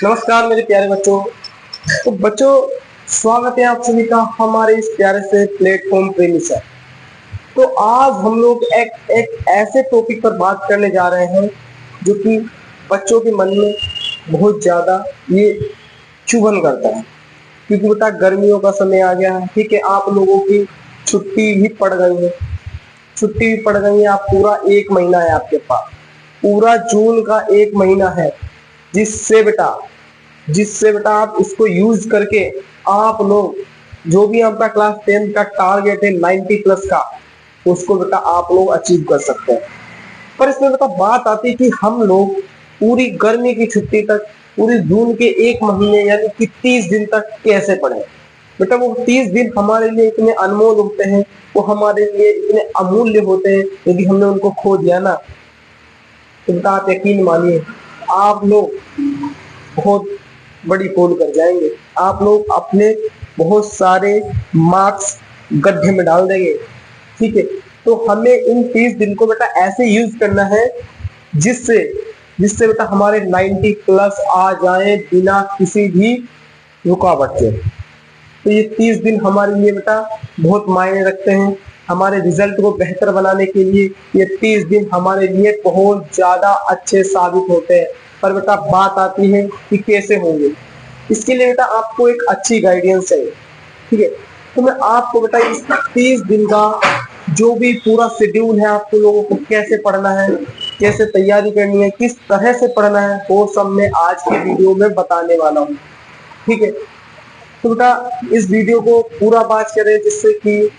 नमस्कार मेरे प्यारे बच्चों। तो बच्चों, स्वागत है आप सभी का हमारे इस प्यारे से प्लेटफॉर्म प्रेमी सर। तो आज हम लोग एक ऐसे टॉपिक पर बात करने जा रहे हैं जो कि बच्चों के मन में बहुत ज्यादा ये चुभन करता है, क्योंकि बेटा गर्मियों का समय आ गया है। ठीक है, आप लोगों की छुट्टी भी पड़ गई है। छुट्टी भी पड़ गई है, आप पूरा एक महीना है आपके पास, पूरा जून का एक महीना है, जिससे बेटा आप इसको यूज करके आप लोग जो भी आपका क्लास 10 का टारगेट है 90 प्लस का, उसको बेटा आप लोग अचीव कर सकते हैं। पर इसमें बेटा बात आती है कि हम लोग पूरी गर्मी की छुट्टी तक, पूरी जून के एक महीने यानी कि 30 दिन तक कैसे पढ़े। बेटा वो 30 दिन हमारे लिए इतने अनमोल होते हैं, वो हमारे लिए इतने अमूल्य होते हैं। यदि हमने उनको खो दिया ना, तो बेटा आप यकीन मानिए आप लोग बहुत बड़ी भूल कर जाएंगे। आप लोग अपने बहुत सारे मार्क्स गड्ढे में डाल देंगे। ठीक है, तो हमें इन 30 दिन को बेटा ऐसे यूज करना है जिससे जिससे बेटा हमारे 90 प्लस आ जाए बिना किसी भी रुकावट के। तो ये 30 दिन हमारे लिए बेटा बहुत मायने रखते हैं। हमारे रिजल्ट को बेहतर बनाने के लिए ये 30 दिन हमारे लिए बहुत ज्यादा अच्छे साबित होते हैं। पर बेटा बात आती है कि कैसे होंगे। इसके लिए बेटा आपको एक अच्छी गाइडेंस चाहिए। ठीक है, तो मैं आपको बेटा इस 30 दिन का जो भी पूरा शेड्यूल है, आपको लोगों को कैसे पढ़ना है, कैसे तैयारी करनी है, किस तरह से पढ़ना है, वो सब मैं आज की वीडियो में बताने वाला हूँ। ठीक है, तो बेटा इस वीडियो को पूरा बात करें जिससे कि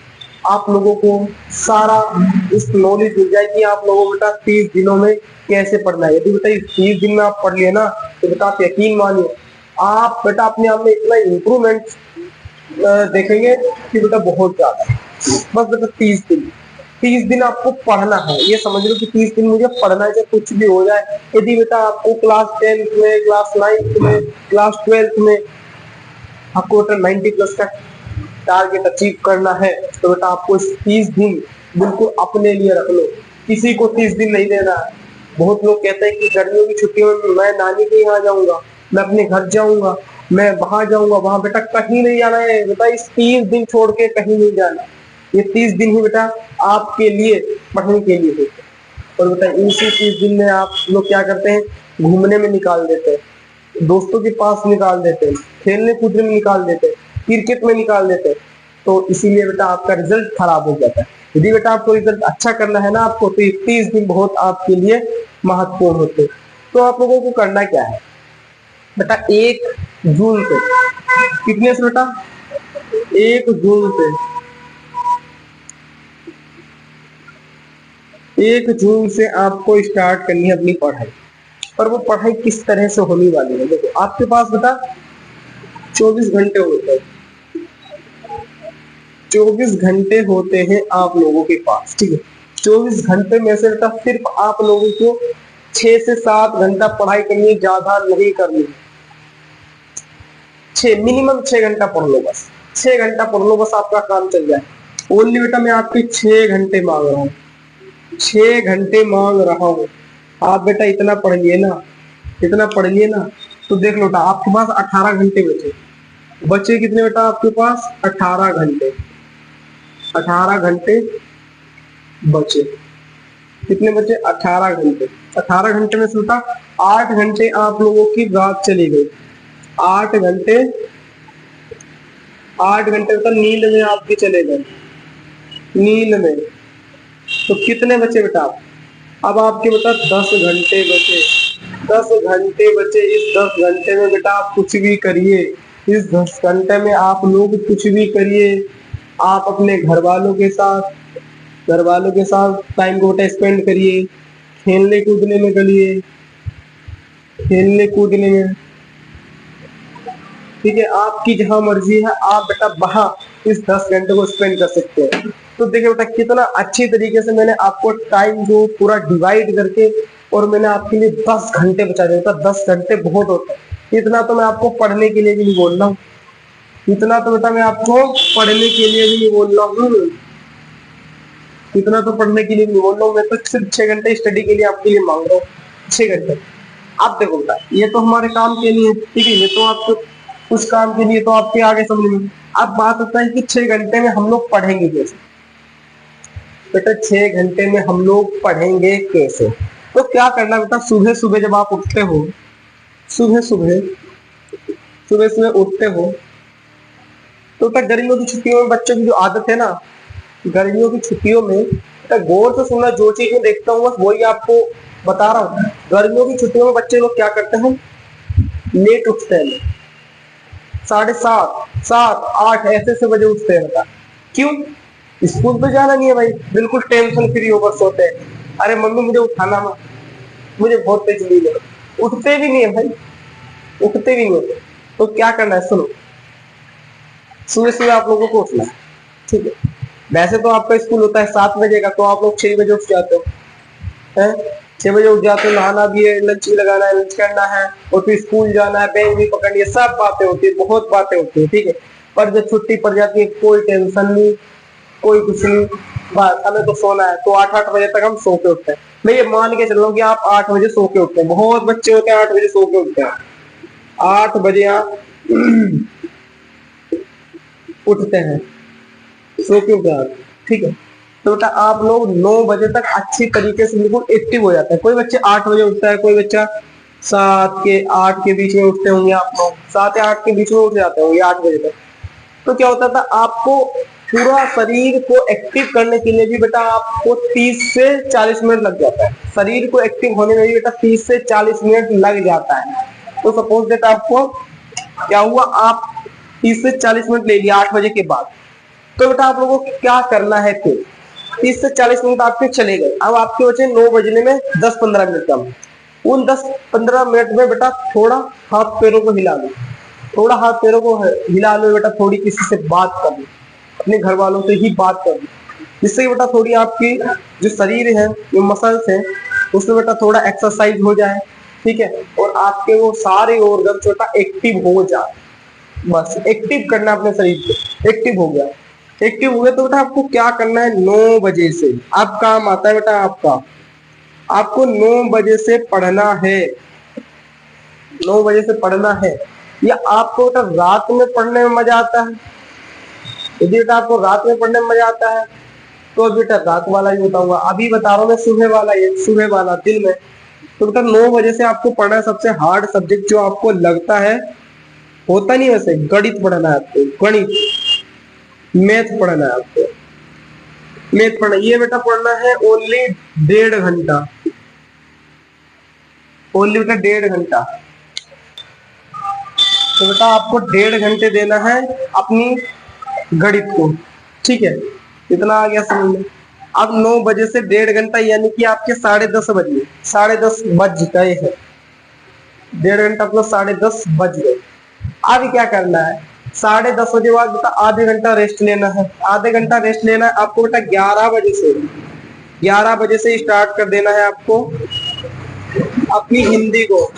आप लोगों को सारा इस नॉलेज मिल जाए कि आप लोगों को बेटा 30 दिनों में कैसे पढ़ना है। यदि बेटा इस 30 दिन में आप पढ़ लिए ना, तो बेटा आप यकीन मानिए आप बेटा अपने आप में इतना इम्प्रूवमेंट देखेंगे कि बेटा बहुत ज्यादा। बस बेटा 30 दिन आपको पढ़ना है। ये समझ लो कि 30 दिन मुझे पढ़ना है, चाहे कुछ भी हो जाए। यदि बेटा आपको क्लास 10 में, क्लास 9 में, क्लास 12 में आपको बेटा 90 प्लस का टारगेट अचीव करना है, तो बेटा आपको इस 30 दिन बिल्कुल अपने लिए रख लो। किसी को 30 दिन नहीं देना है। बहुत लोग कहते हैं कि गर्मियों की छुट्टियों में मैं नानी के यहाँ जाऊंगा, मैं अपने घर जाऊंगा, मैं वहां जाऊंगा। वहां बेटा कहीं नहीं जाना है बेटा, इस 30 दिन छोड़ के कहीं नहीं जाना। ये 30 दिन ही बेटा आपके लिए पढ़ने के लिए होते हैं। और बेटा इसी 30 दिन में आप लोग क्या करते हैं, घूमने में निकाल देते हैं, दोस्तों के पास निकाल देते हैं, खेलने कूदने में निकाल देते हैं, क्रिकेट में निकाल देते हैं। तो इसीलिए बेटा आपका रिजल्ट खराब हो जाता है। यदि बेटा आपको रिजल्ट अच्छा करना है ना आपको, तो ये 30 दिन बहुत आपके लिए महत्वपूर्ण होते हैं। तो आप लोगों को करना क्या है बेटा, 1 जून से, कितने से बेटा, 1 जून से, 1 जून से आपको स्टार्ट करनी है अपनी पढ़ाई। पर वो पढ़ाई किस तरह से होने वाली है, देखो आपके पास बेटा 24 घंटे होते हैं। 24 घंटे होते हैं आप लोगों के पास। ठीक है, 24 घंटे में से बेटा सिर्फ आप लोगों को 6 से 7 घंटा पढ़ाई करनी है, ज्यादा नहीं करनी। 6 मिनिमम 6 घंटा पढ़ लो, बस 6 घंटा पढ़ लो, बस आपका काम चल जाए। ओनली बेटा मैं आपके 6 घंटे मांग रहा हूँ, 6 घंटे मांग रहा हूँ। आप बेटा इतना पढ़ लिए ना, इतना पढ़ लिए ना, तो देख लो बेटा आपके पास 18 घंटे बचे। बचे कितने बेटा आपके पास, 18 घंटे। 18 घंटे बचे, कितने बचे, 18 घंटे। 18 घंटे में से बेटा 8 घंटे आप लोगों की रात चली गई। 8 घंटे, 8 घंटे बेटा नींद में आपके चले गए, नींद में। तो कितने बचे बेटा आप, अब आपके बेटा 10 घंटे बचे। 10 घंटे बचे। इस 10 घंटे में बेटा आप कुछ भी करिए। इस 10 घंटे में आप लोग कुछ भी करिए। आप अपने घर वालों के साथ टाइम को बेटा स्पेंड करिए, खेलने कूदने में करिए, खेलने कूदने में। ठीक है, आपकी जहां मर्जी है आप बेटा वहां इस 10 घंटे को स्पेंड कर सकते हैं। तो देखिए बेटा कितना अच्छी तरीके से मैंने आपको टाइम को पूरा डिवाइड करके, और मैंने आपके लिए 10 घंटे बचा दिया था। 10 घंटे बहुत होता है। इतना तो मैं आपको पढ़ने के लिए भी नहीं बोल रहा हूँ, इतना तो बेटा मैं आपको पढ़ने के लिए भी नहीं बोल रहा हूँ, इतना तो पढ़ने के लिए नहीं बोल रहा हूँ। मैं तो सिर्फ 6 घंटे स्टडी के लिए आपके लिए मांग रहा हूँ, 6 घंटे। आप देखो बेटा, ये तो हमारे काम के लिए, ठीक है, ये तो आपको उस काम के लिए तो आपके आगे समझ में। अब बात होता है कि 6 घंटे में हम लोग पढ़ेंगे कैसे। बेटा 6 घंटे में हम लोग पढ़ेंगे कैसे, तो क्या करना बेटा, सुबह सुबह जब आप उठते हो, सुबह सुबह सुबह सुबह उठते हो, तो बेटा गर्मियों की छुट्टियों में बच्चों की जो आदत है ना, गर्मियों की छुट्टियों में बेटा गौर से सुनना, जो चीज मैं देखता हूँ बस वही आपको बता रहा हूँ। गर्मियों की छुट्टियों में बच्चे लोग क्या करते हैं, लेट उठते हैं, 7:30 7 8 ऐसे ऐसे बजे उठते हैं बेटा। क्यों? स्कूल तो जाना नहीं है भाई, बिल्कुल टेंशन फ्री होकर सोते हैं। अरे मम्मी मुझे उठाना मत, मुझे बहुत तेज नींद है। उठते भी नहीं है भाई, उठते भी नहीं है। तो क्या करना है, सुनो, सुबह सुबह आप लोगों को उठना है, ठीक है। वैसे तो आपका स्कूल होता है 7 बजे का, तो आप लोग 6 बजे उठ जाते हो, हैं? 6 बजे उठ जाते हो, नहाना भी है, लंच भी लगाना है, लंच करना है, और फिर स्कूल जाना है, बैग भी पकड़नी है, सब बातें होती है, बहुत बातें होती है, ठीक है। पर जब छुट्टी पड़ जाती है, कोई टेंशन नहीं, कोई कुछ नहीं, बस हमें तो सोना है। तो 8 8 बजे तक हम सो के उठते हैं। मैं ये मान के चल रहा हूँ कि आप 8 बजे सो के उठते हैं, बहुत बच्चे होते हैं 8 बजे सो के उठते हैं, 8 बजे आप उठते हैं, सो के उठते हैं, ठीक है। तो बेटा आप लोग 9 बजे तक अच्छी तरीके से बिल्कुल एक्टिव हो जाते हैं। कोई बच्चे 8 बजे उठता है, कोई बच्चा 7 के 8 के बीच में उठते होंगे, आप लोग 7 या 8 के बीच में उठ जाते होंगे 8 बजे तक। तो क्या होता था, आपको पूरा शरीर को एक्टिव करने के लिए भी बेटा आपको 30 से 40 मिनट लग जाता है। शरीर को एक्टिव होने में भी बेटा 30 से 40 मिनट लग जाता है। तो सपोज दैट आपको क्या हुआ, आप 30 से 40 मिनट ले लिया 8 बजे के बाद। तो बेटा आप लोगों को क्या करना है, फिर 30 से 40 मिनट आपके चले गए, अब आपके बचे 9 बजने में 10 15 मिनट कम। उन 10 15 मिनट में बेटा थोड़ा हाथ पैरों को हिला लो, थोड़ा हाथ पैरों को हिला लो बेटा, थोड़ी किसी से बात कर लो, अपने घर वालों से ही बात कर लो, जिससे बेटा थोड़ी आपकी जो शरीर है, जो मसल्स है, उसमें बेटा थोड़ा एक्सरसाइज हो जाए, ठीक है। और आपके वो सारे ऑर्गन बेटा एक्टिव हो जाए, बस एक्टिव करना अपने शरीर को। एक्टिव हो गया, एक्टिव हो गया तो बेटा आपको क्या करना है, 9 बजे से अब काम आता है बेटा आपका, आपको 9 बजे से पढ़ना है, 9 बजे से पढ़ना है। या आपको बेटा रात में पढ़ने में मजा आता है, यदि बेटा आपको रात में पढ़ने में मजा आता है तो बेटा रात वाला ही बताऊंगा, अभी बता रहा हूँ मैं सुबह वाला, ये सुबह वाला दिन में। तो बेटा 9 बजे से आपको पढ़ना है सबसे हार्ड सब्जेक्ट जो आपको लगता है, होता नहीं वैसे, गणित पढ़ना है आपको, गणित, मैथ पढ़ना है आपको, मैथ पढ़ना। ये बेटा पढ़ना है ओनली 1.5 घंटा, ओनली बेटा 1.5 घंटा। तो बेटा आपको 1.5 घंटे देना है अपनी गणित को, ठीक है। इतना आ गया समझ में। अब 9 बजे से 1.5 घंटा, यानी कि आपके 10:30 बजे, 10:30 बज गए हैं, 1.5 घंटा प्लस 10:30 बज गए। अब क्या करना है, 10:30 बजे बाद बेटा आधे घंटा रेस्ट लेना है, आधे घंटा रेस्ट लेना है आपको बेटा। 11 बजे से स्टार्ट कर देना है आपको अपनी हिंदी को,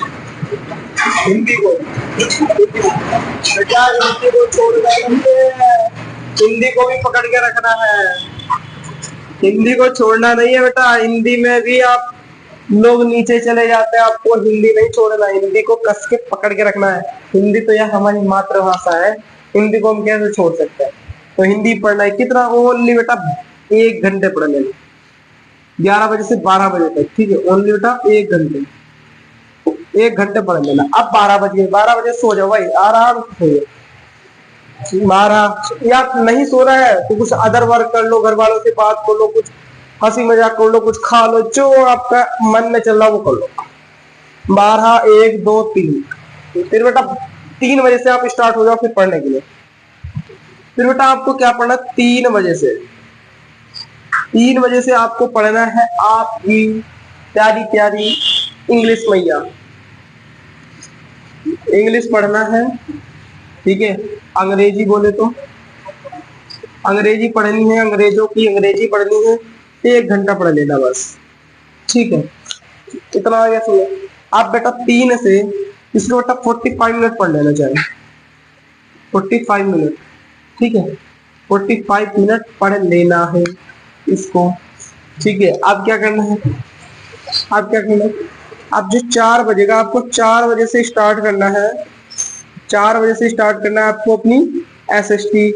हिंदी को बेटा, हिंदी को छोड़ना नहीं है, हिंदी को भी पकड़ के रखना है, हिंदी को छोड़ना नहीं है बेटा। हिंदी में भी आप लोग नीचे चले जाते हैं, आपको हिंदी नहीं छोड़ना, हिंदी को कस के पकड़ के रखना है। हिंदी तो यह हमारी मातृभाषा है, हिंदी को हम कैसे छोड़ सकते हैं। तो हिंदी पढ़ना है कितना, ओनली बेटा 1 घंटे पढ़ लेना, 11 बजे से 12 बजे तक, ठीक है। ओनली बेटा 1 घंटे, 1 घंटे पढ़ लेना। अब 12 बजे सो जाओ भाई, आराम से सो जाओ। 12 या नहीं सो रहा है तो कुछ अदर वर्क कर लो, घर वालों से बात कर लो, कुछ हंसी मजाक कर लो, कुछ खा लो, जो आपका मन में चल रहा वो कर लो। 12 1 2 3, फिर बेटा 3 बजे से आप स्टार्ट हो जाओ फिर पढ़ने के लिए। फिर बेटा आपको क्या पढ़ना, 3 बजे से, 3 बजे से आपको पढ़ना है आपकी प्यारी प्यारी इंग्लिश मैया, इंग्लिश पढ़ना है, ठीक है। अंग्रेजी बोले तो अंग्रेजी पढ़नी है, अंग्रेजों की अंग्रेजी पढ़नी है, 1 घंटा पढ़ लेना बस, ठीक है। इतना आ गया समझ। आप बेटा 3 से इसको बेटा 45 मिनट पढ़ लेना चाहिए, 45 मिनट, ठीक है। 45 मिनट पढ़ लेना है इसको, ठीक है। अब क्या करना है, अब क्या करना है, अब जो 4 बजेगा, आपको 4 बजे से स्टार्ट करना है, 4 बजे से स्टार्ट करना है आपको अपनी एसएसटी।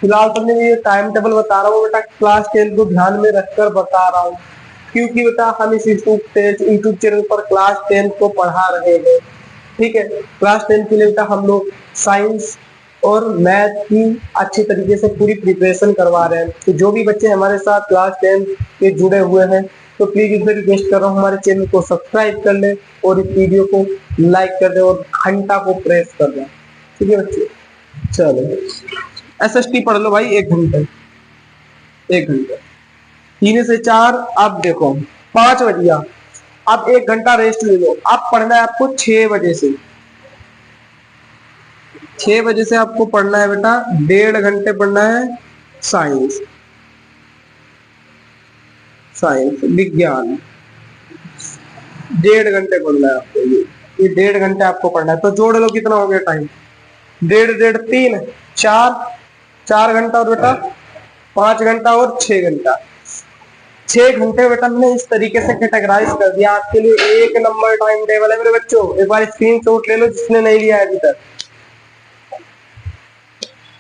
फिलहाल तो मैं ये टाइम टेबल बता रहा हूँ बेटा, क्लास 10 को ध्यान में रखकर बता रहा हूँ, क्योंकि बेटा हम इस यूट्यूब चैनल पर क्लास 10 को पढ़ा रहे हैं। ठीक है, क्लास 10 के लिए बेटा हम लोग साइंस और मैथ की अच्छी तरीके से पूरी प्रिपरेशन करवा रहे हैं। तो जो भी बच्चे हमारे साथ क्लास 10 के जुड़े हुए हैं, तो प्लीज इसमें रिक्वेस्ट कर रहा हूँ, हमारे चैनल को सब्सक्राइब कर ले और इस वीडियो को लाइक कर दे और घंटा को प्रेस कर दे। ठीक है बच्चे, चलो एसएसटी पढ़ लो भाई, 1 घंटे 3 से 4। अब देखो 5 बज गया, अब 1 घंटा रेस्ट ले लो। अब पढ़ना है आपको 6 बजे से, 6 बजे से आपको पढ़ना है बेटा 1.5 घंटे पढ़ना है साइंस विज्ञान। 1.5 घंटे पढ़ना है आपको, ये 1.5 घंटे आपको पढ़ना है। तो जोड़ लो कितना हो गया टाइम, 1.5 3 4 घंटा और बेटा 5 घंटा और 6 घंटा। 6 घंटे बेटा मैंने इस तरीके से कैटेगराइज कर दिया आपके लिए, 1 नंबर टाइम टेबल है मेरे बच्चों। एक बार स्क्रीनशॉट ले लो जिसने नहीं लिया है अभी तक,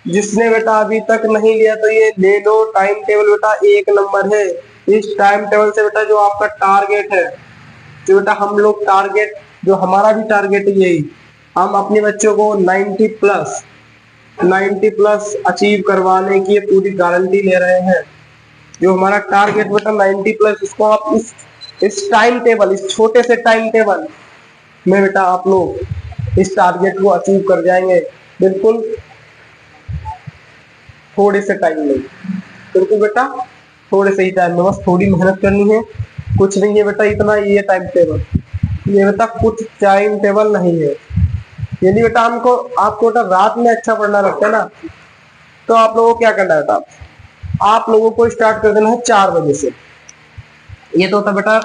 जिसने बेटा अभी तक नहीं लिया तो ये ले लो। टाइम टेबल बेटा 1 नंबर है। इस टाइम टेबल से बेटा जो आपका टारगेट है, जो बेटा हम लोग टारगेट, जो हमारा भी टारगेट है यही, हम अपने बच्चों को 90 प्लस अचीव करवाने की पूरी गारंटी ले रहे हैं। जो हमारा टारगेट बेटा 90 प्लस, इसको आप इस टाइम टेबल, इस छोटे से टाइम टेबल में बेटा आप लोग इस टारगेट को अचीव कर जाएंगे, बिल्कुल थोड़े से टाइम में। बिल्कुल बेटा थोड़े से ही टाइम में, बस थोड़ी मेहनत करनी है, कुछ नहीं है बेटा इतना। ये टाइम टेबल, ये बेटा कुछ टाइम टेबल नहीं है। यदि बेटा आपको बेटा रात में अच्छा पढ़ना लगता है ना, तो आप लोगों को क्या करना है बेटा, आप लोगों को स्टार्ट कर देना है 4 बजे से। ये तो होता बेटा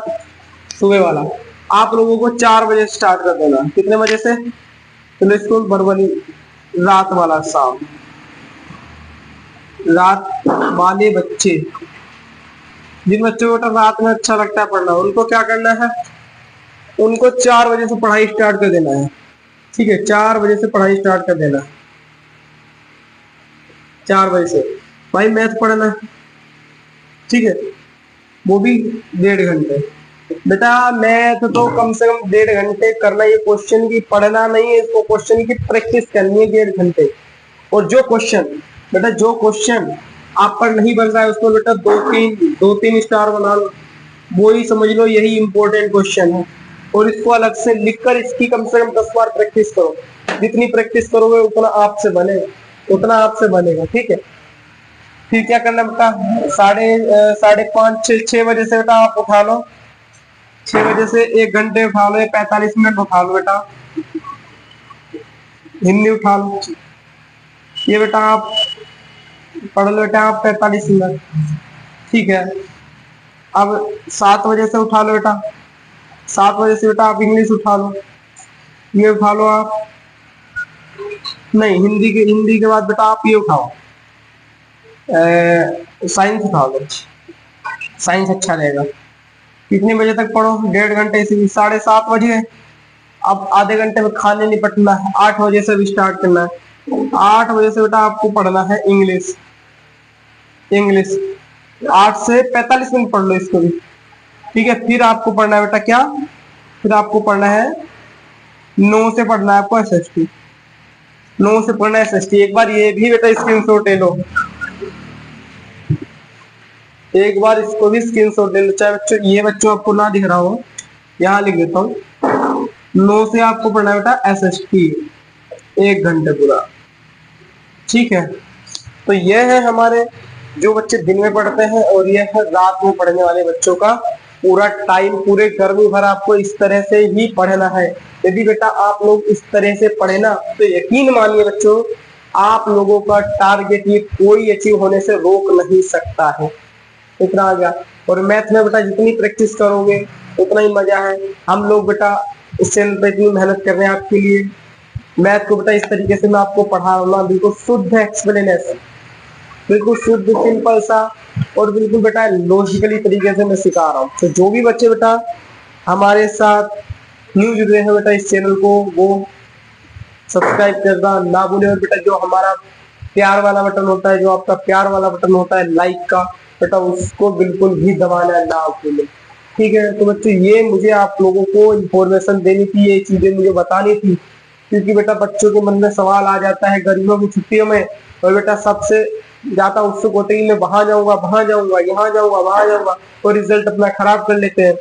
सुबह वाला, आप लोगों को 4 बजे स्टार्ट कर देना। कितने बजे से, तो इसको बरबली रात वाला, शाम रात वाले बच्चे, जिन बच्चों को बेटा रात में अच्छा लगता है पढ़ना, उनको क्या करना है, उनको 4 बजे से पढ़ाई स्टार्ट कर देना है। ठीक है, 4 बजे से पढ़ाई स्टार्ट कर देना, 4 बजे से भाई मैथ पढ़ना है। ठीक है, वो भी 1.5 घंटे बेटा। मैथ तो कम से कम 1.5 घंटे करना, ये क्वेश्चन की पढ़ना नहीं है, इसको क्वेश्चन की प्रैक्टिस करनी है 1.5 घंटे। और जो क्वेश्चन आप पर नहीं बन रहा है उसको बेटा 2-3 स्टार बना लो, वो ही समझ लो यही इंपॉर्टेंट क्वेश्चन है। और इसको अलग से लिखकर इसकी कम से कम 10 बार प्रैक्टिस करो। जितनी प्रैक्टिस करोगे उतना आपसे बनेगा। ठीक है, फिर क्या करना बेटा, 5:30 6 बजे से बेटा आप उठा लो, 6 बजे से 1 घंटे उठा लो, 45 मिनट उठा लो बेटा, हिंदी उठा लो। ये बेटा आप पढ़ लो बेटा आप 45 मिनट। ठीक है, अब 7 बजे से उठा लो बेटा, 7 बजे से बेटा आप इंग्लिश उठा लो। ये उठा लो आप, नहीं हिंदी के बाद बेटा आप ये उठाओ, साइंस उठा लो, साइंस अच्छा रहेगा। कितने बजे तक पढ़ो, 1.5 घंटे से 7:30 बजे। अब आधे घंटे में खाने निपटना है, 8 बजे से भी स्टार्ट करना है। 8 बजे से बेटा आपको पढ़ना है इंग्लिश 8 से 45 मिनट पढ़ लो इसको भी। ठीक है, फिर आपको पढ़ना है बेटा क्या, फिर आपको पढ़ना है 9 से पढ़ना है आपको एसएसटी, 9 से पढ़ना है एसएसटी। एक बार ये भी बेटा स्क्रीनशॉट ले लो, एक बार इसको भी स्क्रीनशॉट ले लो, चाहे बच्चों ये बच्चों आपको ना दिख रहा हो, यहाँ लिख देता हूँ। 9 से आपको पढ़ना है बेटा एसएसटी 1 घंटे पूरा। ठीक है, तो यह है हमारे जो बच्चे दिन में पढ़ते हैं, और यह है रात में पढ़ने वाले बच्चों का पूरा टाइम। पूरे गर्मी भर आपको इस तरह से ही पढ़ना है। यदि बेटा आप लोग इस तरह से पढ़े ना, तो यकीन मानिए बच्चों, आप लोगों का टारगेट ये कोई अचीव होने से रोक नहीं सकता है। इतना आ गया। और मैथ में बेटा जितनी प्रैक्टिस करोगे उतना ही मजा है। हम लोग बेटा इस चैनल पे इतनी मेहनत कर रहे हैं आपके लिए। मैथ को बेटा इस तरीके से मैं आपको पढ़ा रहा हूँ, बिल्कुल शुद्ध एक्सप्लेनेशन, बिल्कुल शुद्ध सिंपल सा और बिल्कुल बेटा लॉजिकली तरीके से मैं सिखा रहा हूँ। तो जो भी बच्चे बेटा हमारे साथ न्यू जुड़ रहे हैं बेटा इस चैनल को, वो सब्सक्राइब करना ना भूले। और बेटा जो हमारा प्यार वाला बटन होता है, जो आपका प्यार वाला बटन होता है लाइक का, बेटा उसको बिल्कुल भी दबाना ना भूले। ठीक है, तो बच्चों ये मुझे आप लोगों को इन्फॉर्मेशन देनी थी, ये चीजें मुझे बतानी थी, क्योंकि बेटा बच्चों के मन में सवाल आ जाता है गर्मियों की छुट्टियों में, और बेटा सबसे ज्यादा उत्सुक होते हैं मैं वहां जाऊंगा, वहां जाऊंगा, यहाँ जाऊंगा, वहां जाऊंगा, और रिजल्ट अपना खराब कर लेते हैं।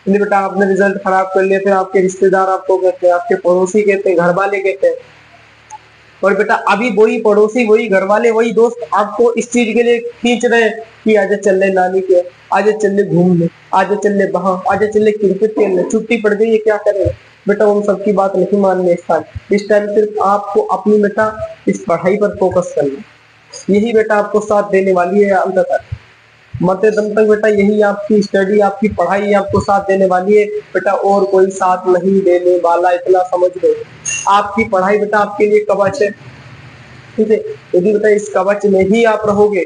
नहीं बेटा, आपने रिजल्ट खराब कर लिया, फिर आपके रिश्तेदार आपको कहते हैं, आपके पड़ोसी कहते हैं, घर वाले कहते हैं, और बेटा अभी वही पड़ोसी, वही घर वाले, वही दोस्त आपको इस चीज के लिए खींच रहे हैं कि आजा चल ले नानी के, आजा चल ले घूमने, आजा चल ले वहां, आजा चल ले क्रिकेट खेलने, छुट्टी पड़ गई है क्या करें। बेटा उन सबकी बात नहीं माननी इस टाइम सिर्फ आपको अपनी बेटा इस पढ़ाई पर फोकस करना, यही बेटा आपको साथ देने वाली है अंत तक, मरते दम तक बेटा यही आपकी स्टडी, आपकी पढ़ाई आपको साथ देने वाली है बेटा, और कोई साथ नहीं देने वाला, इतना समझ लो। आपकी पढ़ाई बेटा आपके लिए कवच है, ठीक है। यदि बेटा इस कवच में ही आप रहोगे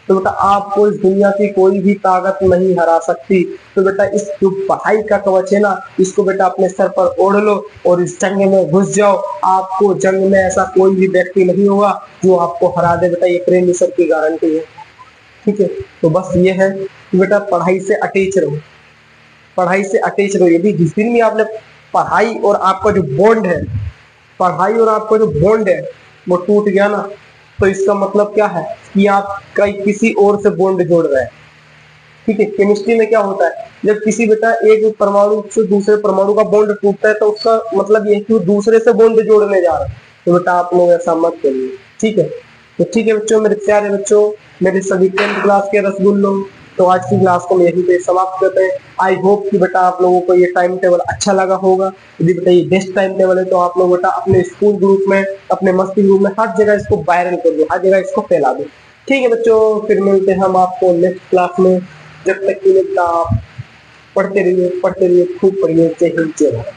तो बेटा आपको इस दुनिया की कोई भी ताकत नहीं हरा सकती। तो बेटा इस जो पढ़ाई का कवच है ना, इसको बेटा अपने सर पर ओढ़ लो और इस जंग में घुस जाओ। आपको जंग में ऐसा कोई भी व्यक्ति नहीं होगा जो आपको हरा दे, बेटा ये प्रेमी सर की गारंटी है, ठीक है। तो बस ये है कि बेटा पढ़ाई से अटैच रहो, पढ़ाई से अटैच रहो। यदि जिस दिन भी आपने पढ़ाई और आपका जो बॉन्ड है, पढ़ाई और आपका जो बॉन्ड है वो टूट गया ना, तो इसका मतलब क्या है कि आप किसी और से बॉन्ड जोड़ रहे हैं, ठीक है। केमिस्ट्री में क्या होता है, जब किसी बेटा एक परमाणु से दूसरे परमाणु का बॉन्ड टूटता है तो उसका मतलब ये है कि वो दूसरे से बॉन्ड जोड़ने जा रहा है। तो बेटा आप लोग ऐसा मत करिए, ठीक है। तो ठीक है बच्चों, मेरे प्यारे बच्चों, मेरे सभी 10th क्लास के रसगुल्लों, तो आज की क्लास को मैं यहीं पे समाप्त करते हैं। आई होप कि बेटा आप लोगों को ये टाइम टेबल अच्छा लगा होगा। यदि बेटा ये बेस्ट टाइम टेबल है तो आप लोग बेटा अपने स्कूल ग्रुप में, अपने मस्ती ग्रुप में हर जगह इसको वायरल कर दो, हर जगह इसको फैला दो, ठीक है बच्चों। फिर मिलते हैं हम आपको नेक्स्ट क्लास में। जब तक के लिए बेटा आप पढ़ते रहिए, खूब पढ़िए। जय हिंद, जय भारत।